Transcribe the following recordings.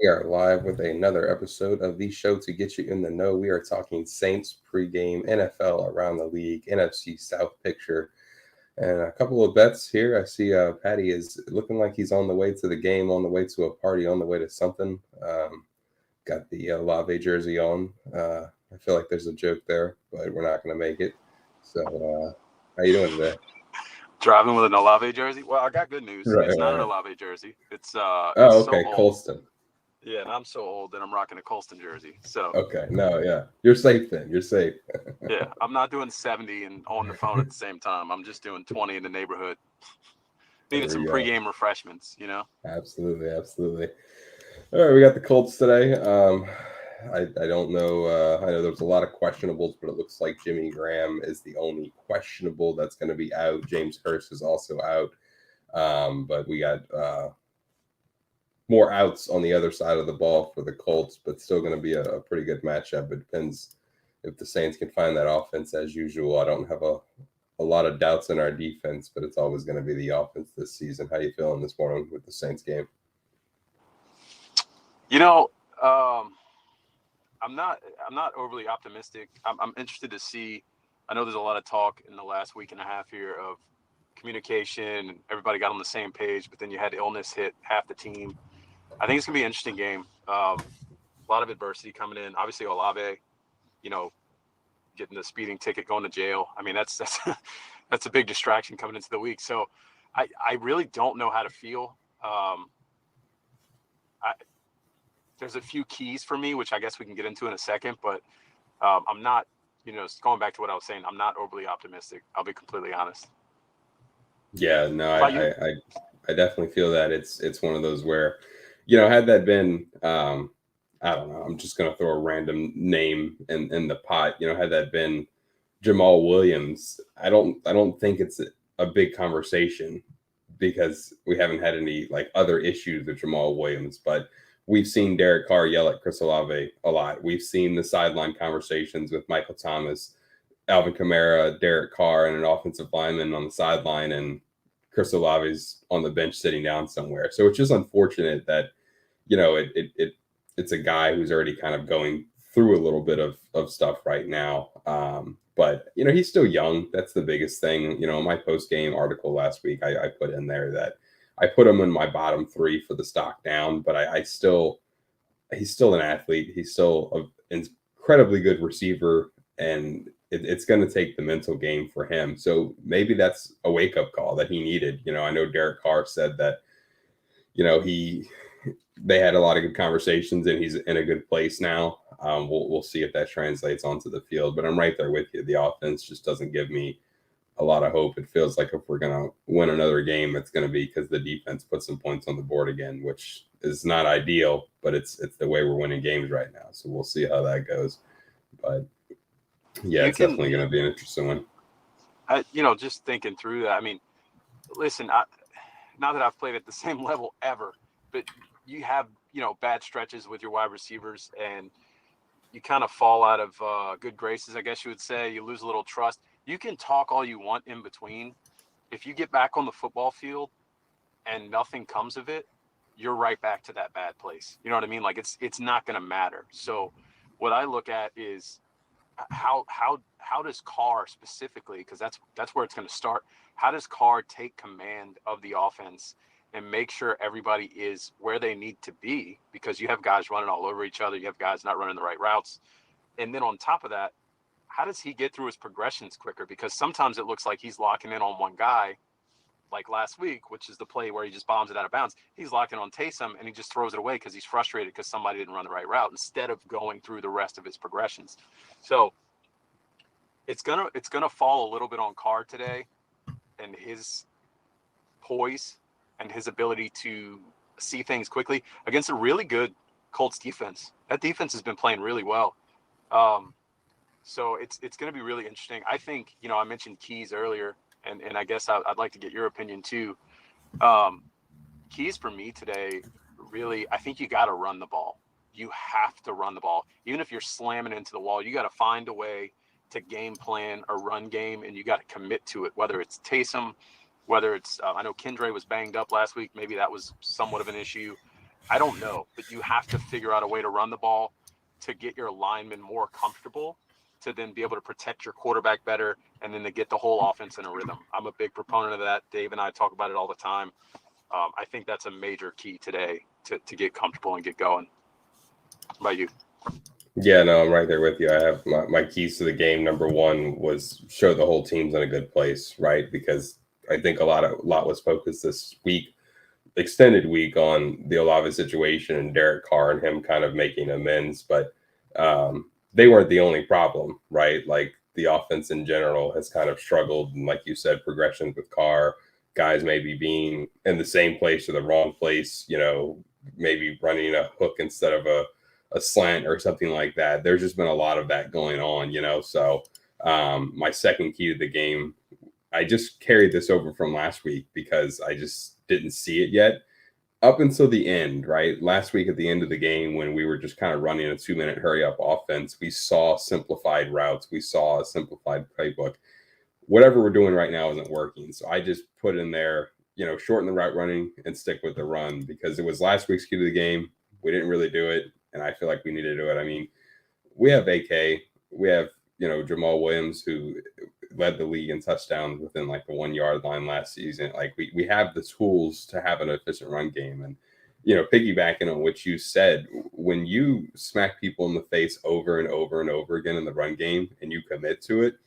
We are live with another episode of the show to get you in the know. We are talking Saints pregame, NFL around the league, NFC South picture, and a couple of bets here. I see Patty is looking like he's on the way to the game, on the way to a party, on the way to something. Got the Olave jersey on. I feel like there's a joke there, but we're not going to make it. So, how you doing today? Driving with an Olave jersey? Well, I got good news. Right, It's not an right. Olave jersey. It's Oh, so okay, old. Colston. Yeah, and I'm so old that I'm rocking a Colston jersey. So Okay, no, yeah, you're safe then. You're safe. yeah, I'm not doing 70 and on the phone at the same time. I'm just doing 20 in the neighborhood. Needed There some we go. pregame refreshments. Absolutely, absolutely. All right, we got the Colts today. I don't know. I know there's a lot of questionables, but it looks like Jimmy Graham is the only questionable that's going to be out. James Hurst is also out. But we got more outs on the other side of the ball for the Colts, but still going to be a pretty good matchup. It depends if the Saints can find that offense as usual. I don't have a lot of doubts in our defense, but it's always going to be the offense this season. How you feeling this morning with the Saints game? You know, um, I'm not overly optimistic. I'm interested to see. I know there's a lot of talk in the last week and a half here of communication, and everybody got on the same page, but then you had illness hit half the team. I think it's gonna be an interesting game. A lot of adversity coming in. Obviously, Olave, you know, getting the speeding ticket, going to jail. I mean, that's that's a big distraction coming into the week. So, I really don't know how to feel. I, there's a few keys for me, which I guess we can get into in a second. But I'm not, going back to what I was saying, I'm not overly optimistic. I'll be completely honest. Yeah, no, What about you? I definitely feel that it's one of those where, had that been, I don't know, I'm just gonna throw a random name in the pot. Had that been Jamal Williams, I don't think it's a big conversation because we haven't had any like other issues with Jamal Williams, but we've seen Derek Carr yell at Chris Olave a lot. We've seen the sideline conversations with Michael Thomas, Alvin Kamara, Derek Carr, and an offensive lineman on the sideline, and Chris Olave's on the bench sitting down somewhere. So it's just unfortunate that it's a guy who's already kind of going through a little bit of stuff right now. But he's still young. That's the biggest thing. In my post game article last week, I put in there that I put him in my bottom three for the stock down, but I still he's still an athlete. He's still an incredibly good receiver, and it's going to take the mental game for him. So maybe that's a wake up call that he needed. I know Derek Carr said that he they had a lot of good conversations, and he's in a good place now. We'll see if that translates onto the field, but I'm right there with you. The offense just doesn't give me a lot of hope. It feels like if we're going to win another game, it's going to be because the defense put some points on the board again, which is not ideal, but it's the way we're winning games right now. So we'll see how that goes. But yeah, You it's can, definitely going to be an interesting one. just thinking through that. I mean, listen, not that I've played at the same level ever, but you have, bad stretches with your wide receivers, and you kind of fall out of good graces, I guess you would say. You lose a little trust. You can talk all you want in between. If you get back on the football field and nothing comes of it, you're right back to that bad place. You know what I mean? Like it's not going to matter. So what I look at is how does Carr specifically, because that's where it's going to start. How does Carr take command of the offense and make sure everybody is where they need to be? Because you have guys running all over each other, you have guys not running the right routes, and then on top of that, how does he get through his progressions quicker? Because sometimes it looks like he's locking in on one guy, like last week, which is the play where he just bombs it out of bounds. He's locking on Taysom and he just throws it away because he's frustrated because somebody didn't run the right route instead of going through the rest of his progressions. So it's gonna fall a little bit on Carr today and his poise and his ability to see things quickly against a really good Colts defense. That defense has been playing really well. Um, so it's going to be really interesting. I think, I mentioned keys earlier, and I guess I'd like to get your opinion too. Um, Keys for me today, really, I think you got to run the ball. You have to run the ball. Even if you're slamming into the wall, you got to find a way to game plan a run game, and you got to commit to it, whether it's Taysom, whether it's, I know Kendra was banged up last week. Maybe that was somewhat of an issue. I don't know, but you have to figure out a way to run the ball to get your linemen more comfortable, to then be able to protect your quarterback better, and then to get the whole offense in a rhythm. I'm a big proponent of that. Dave and I talk about it all the time. I think that's a major key today to get comfortable and get going. How about you? Yeah, no, I'm right there with you. I have my keys to the game. Number one was show the whole team's in a good place, right? Because I think a lot was focused this week, extended week, on the Olave situation and Derek Carr and him kind of making amends. But they weren't the only problem, right? Like the offense in general has kind of struggled. And like you said, progressions with Carr, guys maybe being in the same place or the wrong place, maybe running a hook instead of a slant or something like that. There's just been a lot of that going on, So my second key to the game, I just carried this over from last week because I just didn't see it yet up until the end, right? Last week at the end of the game, when we were just kind of running a 2-minute hurry up offense, we saw simplified routes. We saw a simplified playbook. Whatever we're doing right now isn't working. So I just put in there, shorten the route running and stick with the run, because it was last week's key to the game. We didn't really do it, and I feel like we need to do it. I mean, we have AK, we have, Jamal Williams, who led the league in touchdowns within like the 1 yard line last season. Like we have the tools to have an efficient run game. And, piggybacking on what you said, when you smack people in the face over and over and over again in the run game and you commit to it,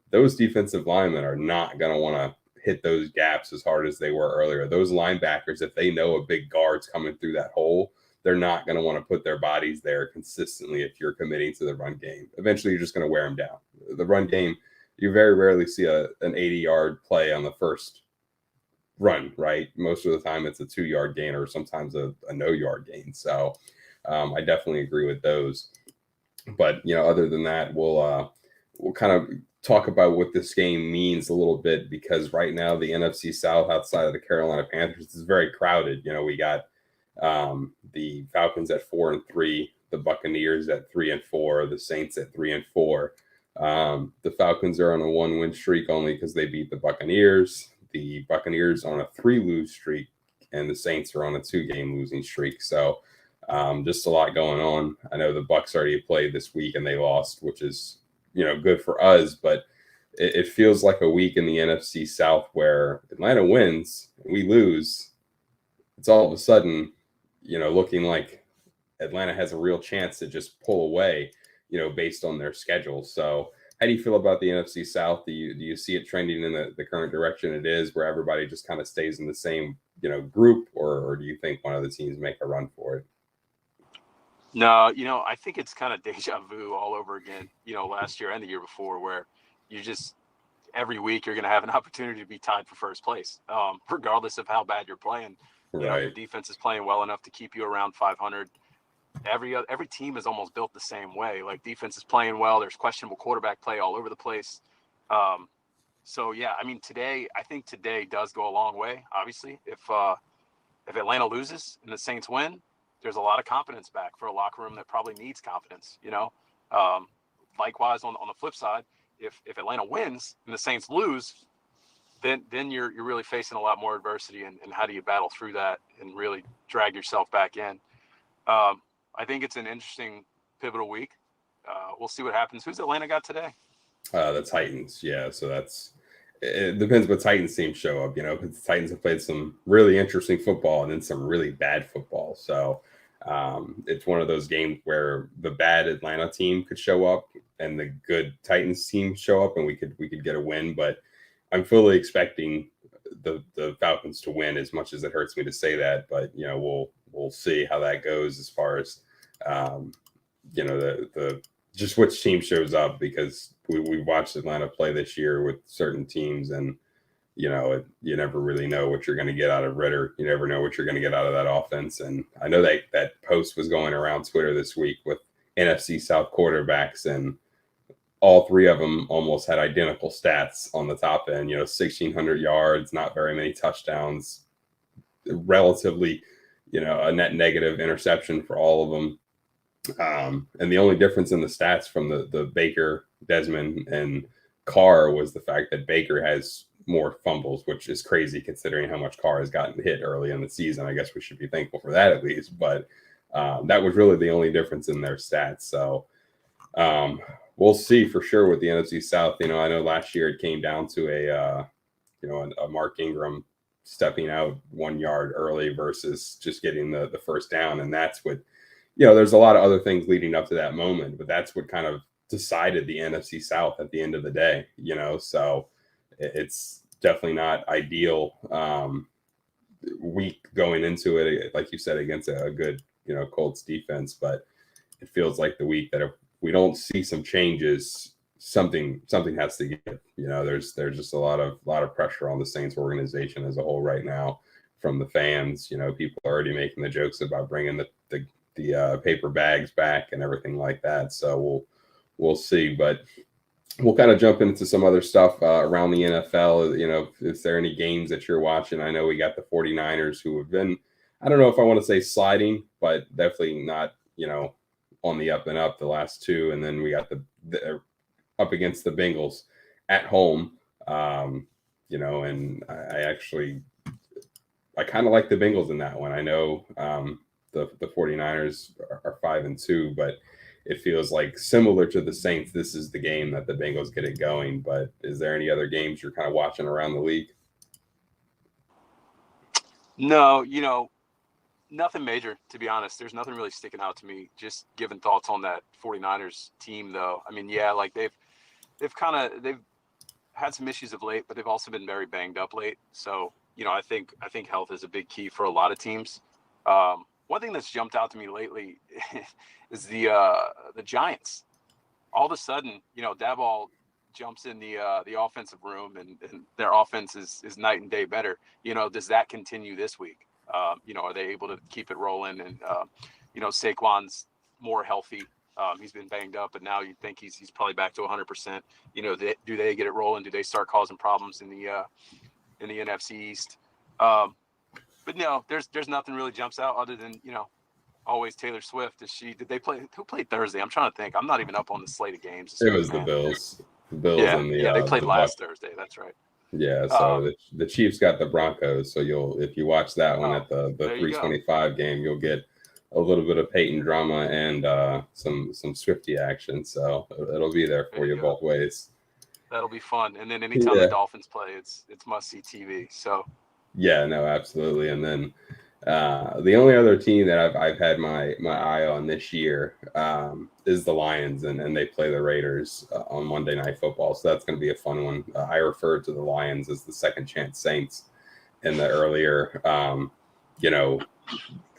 those defensive linemen are not going to want to hit those gaps as hard as they were earlier. Those linebackers, if they know a big guard's coming through that hole, they're not going to want to put their bodies there consistently if you're committing to the run game. Eventually, you're just going to wear them down. The run game, you very rarely see an 80-yard play on the first run, right? Most of the time, it's a 2-yard gain or sometimes a no-yard gain. So I definitely agree with those. But, other than that, we'll kind of talk about what this game means a little bit, because right now the NFC South outside of the Carolina Panthers is very crowded. We got the Falcons at 4-3, the Buccaneers at 3-4, the Saints at 3-4. The Falcons are on a 1-win streak only because they beat the Buccaneers. The Buccaneers on a 3-lose streak, and the Saints are on a 2-game losing streak. So just a lot going on. I know the Bucs already played this week and they lost, which is good for us, but it feels like a week in the NFC South where Atlanta wins and we lose. It's all of a sudden looking like Atlanta has a real chance to just pull away, based on their schedule. So how do you feel about the NFC South? Do you see it trending in the current direction it is, where everybody just kind of stays in the same, group, or do you think one of the teams make a run for it? No, I think it's kind of deja vu all over again, last year and the year before, where you just every week you're going to have an opportunity to be tied for first place, regardless of how bad you're playing. Right. Your defense is playing well enough to keep you around 500. Every team is almost built the same way. Like, defense is playing well. There's questionable quarterback play all over the place. So yeah, I mean, I think today does go a long way. Obviously, if Atlanta loses and the Saints win, there's a lot of confidence back for a locker room that probably needs confidence. Likewise on the flip side, if Atlanta wins and the Saints lose, then you're really facing a lot more adversity, and how do you battle through that and really drag yourself back in? I think it's an interesting, pivotal week. We'll see what happens. Who's Atlanta got today? The Titans. Yeah, so it depends what Titans teams show up, because the Titans have played some really interesting football and then some really bad football. So it's one of those games where the bad Atlanta team could show up and the good Titans team show up, and we could get a win. But I'm fully expecting the Falcons to win, as much as it hurts me to say that. But we'll see how that goes as far as the just which team shows up, because we watched Atlanta play this year with certain teams, and you never really know what you're going to get out of Ritter. You never know what you're going to get out of that offense. And I know that post was going around Twitter this week with NFC South quarterbacks, and all three of them almost had identical stats on the top end. 1,600 yards, not very many touchdowns, relatively, a net negative interception for all of them. And the only difference in the stats from the Baker, Desmond, and Carr was the fact that Baker has more fumbles, which is crazy considering how much Carr has gotten hit early in the season. I guess we should be thankful for that at least. But that was really the only difference in their stats. So we'll see for sure with the NFC South. I know last year it came down to a Mark Ingram stepping out 1 yard early versus just getting the first down. And that's what, there's a lot of other things leading up to that moment, but that's what kind of decided the NFC South at the end of the day, so it's definitely not ideal week going into it, like you said, against a good, Colts defense, but it feels like the week that if we don't see some changes, something has to give. There's just a lot of pressure on the Saints organization as a whole right now from the fans. People are already making the jokes about bringing the paper bags back and everything like that. So we'll see, but we'll kind of jump into some other stuff around the NFL. Is there any games that you're watching? I know we got the 49ers who have been, I don't know if I want to say sliding, but definitely not, on the up and up the last two. And then we got the up against the Bengals at home, and I kind of like the Bengals in that one. I know the 49ers are 5-2, but it feels like similar to the Saints, this is the game that the Bengals get it going. But is there any other games you're kind of watching around the league? No, nothing major, to be honest. There's nothing really sticking out to me. Just giving thoughts on that 49ers team, though. I mean, yeah, like they've had some issues of late, but they've also been very banged up late. So, I think health is a big key for a lot of teams. One thing that's jumped out to me lately is the Giants. All of a sudden, Daboll jumps in the offensive room and their offense is night and day better. Does that continue this week? Are they able to keep it rolling? And Saquon's more healthy. He's been banged up, but now you think he's probably back to 100%. Do they get it rolling? Do they start causing problems in the NFC East? But no, there's nothing really jumps out other than always Taylor Swift. Did they play? Who played Thursday? I'm trying to think. I'm not even up on the slate of games. It was the Bills. The Bills and they played last Thursday. That's right. Yeah, so the Chiefs got the Broncos. So if you watch that one at the 325 game, you'll get a little bit of Peyton drama and some Swifty action. So it'll be there for you both ways. That'll be fun. And then anytime the Dolphins play, it's must see TV. So yeah, no, absolutely. And then the only other team that I've had my eye on this year is the Lions, and they play the Raiders on Monday Night Football. So that's going to be a fun one. I referred to the Lions as the second chance Saints in the earlier,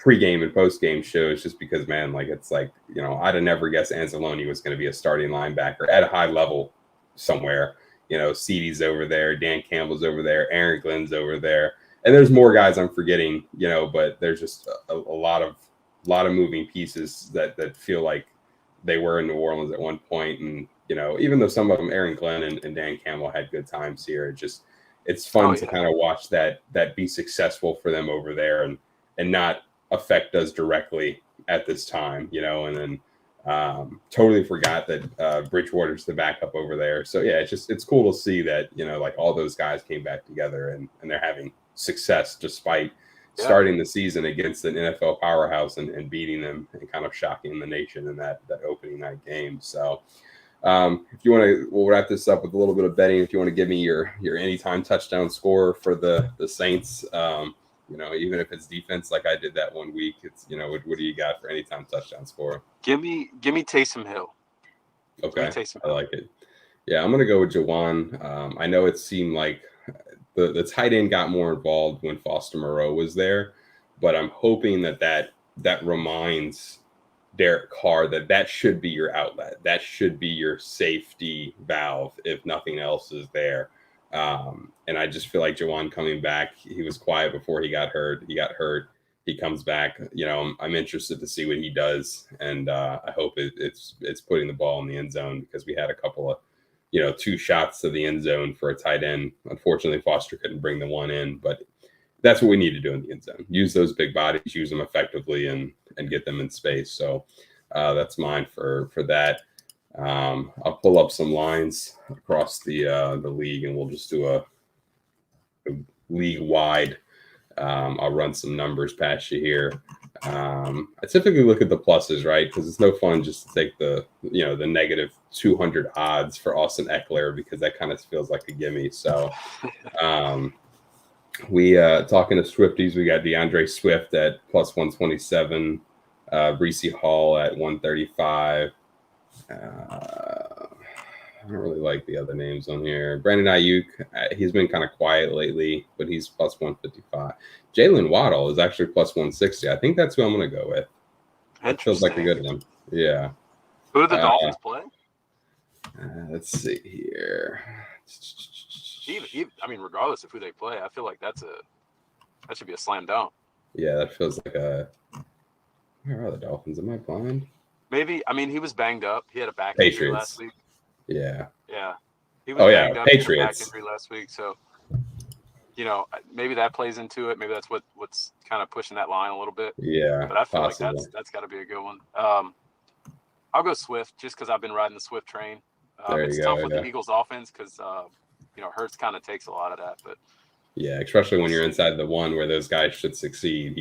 pregame and postgame shows, just because, man, I'd have never guessed Anzalone was going to be a starting linebacker at a high level somewhere. CeeDee's over there, Dan Campbell's over there, Aaron Glenn's over there. And there's more guys I'm forgetting, but there's just a lot of moving pieces that feel like they were in New Orleans at one point. And, even though some of them, Aaron Glenn and Dan Campbell, had good times here, it's fun to kind of watch that be successful for them over there and not affect us directly at this time, and then totally forgot that Bridgewater's the backup over there. So yeah, it's cool to see that, all those guys came back together and they're having success despite starting the season against an NFL powerhouse and beating them and kind of shocking the nation in that opening night game. So if you want to, we'll wrap this up with a little bit of betting. If you want to give me your anytime touchdown score for the Saints, even if it's defense like I did that 1 week, it's what do you got for anytime touchdown score? Give me Taysom Hill. Okay, I like it. Yeah, I'm gonna go with Jawan. I know it seemed like the tight end got more involved when Foster Moreau was there, but I'm hoping that reminds Derek Carr that should be your outlet. That should be your safety valve if nothing else is there. And I just feel like Jawan coming back, he was quiet before he got hurt. He comes back. I'm interested to see what he does, and I hope it's putting the ball in the end zone, because we had a couple of 2 shots to the end zone for a tight end. Unfortunately, Foster couldn't bring the one in, but that's what we need to do in the end zone. Use those big bodies, use them effectively, and get them in space. So that's mine for that. I'll pull up some lines across the league, and we'll just do league wide. I'll run some numbers past you here. I typically look at the pluses, right? Because it's no fun just to take the negative 200 odds for Austin Eckler, because that kind of feels like a gimme. So we talking to Swifties, we got DeAndre Swift at plus 127, Breece Hall at 135. I don't really like the other names on here. Brandon Ayuk, he's been kind of quiet lately, but he's plus 155. Jalen Waddle is actually plus 160. I think that's who I'm going to go with. That feels like a good one. Yeah. Who do the Dolphins play? Let's see here. I mean, regardless of who they play, I feel like that should be a slam dunk. Yeah, that feels like a. Where are the Dolphins? Am I blind? Maybe. I mean, he was banged up. He had a back injury last week. Yeah. Yeah. He was banged up. Patriots. He had a back injury last week, so maybe that plays into it. Maybe that's what's kind of pushing that line a little bit. Yeah. But I feel like that's got to be a good one. I'll go Swift just because I've been riding the Swift train. It's tough with the Eagles offense because Hurts kind of takes a lot of that. But yeah, especially when you're inside the one where those guys should succeed,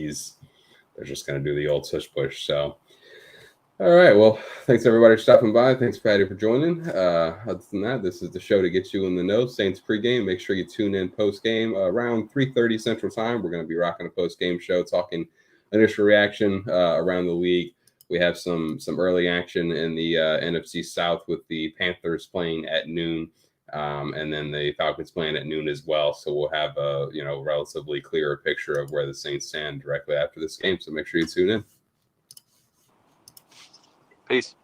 they're just going to do the old tush push. So, all right. Well, thanks everybody for stopping by. Thanks, Patty, for joining. Other than that, this is the show to get you in the know. Saints pregame. Make sure you tune in post game around 3:30 Central Time. We're going to be rocking a post game show, talking initial reaction around the league. We have some early action in the NFC South with the Panthers playing at noon, and then the Falcons playing at noon as well. So we'll have a relatively clearer picture of where the Saints stand directly after this game. So make sure you tune in. Peace.